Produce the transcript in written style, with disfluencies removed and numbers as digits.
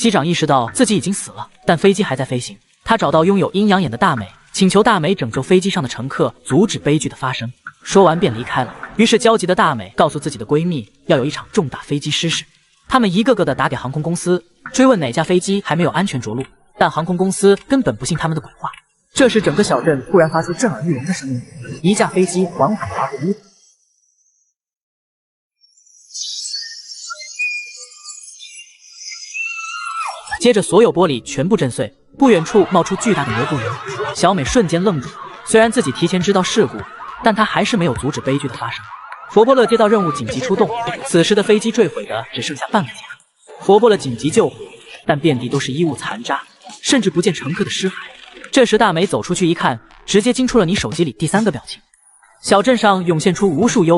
机长意识到自己已经死了，但飞机还在飞行。他找到拥有阴阳眼的大美，请求大美拯救飞机上的乘客，阻止悲剧的发生。说完便离开了。于是焦急的大美告诉自己的闺蜜，要有一场重大飞机失事。他们一个个的打给航空公司，追问哪架飞机还没有安全着陆，但航空公司根本不信他们的鬼话。这时，整个小镇突然发出震耳欲聋的声音，一架飞机缓缓划过屋。接着，所有玻璃全部震碎，不远处冒出巨大的蘑菇云。小美瞬间愣住，虽然自己提前知道事故，但她还是没有阻止悲剧的发生。佛波勒接到任务，紧急出动。此时的飞机坠毁的只剩下半个甲。佛波勒紧急救火，但遍地都是衣物残渣，甚至不见乘客的尸骸。这时大美走出去一看，直接惊出了你手机里第3个表情。小镇上涌现出无数幽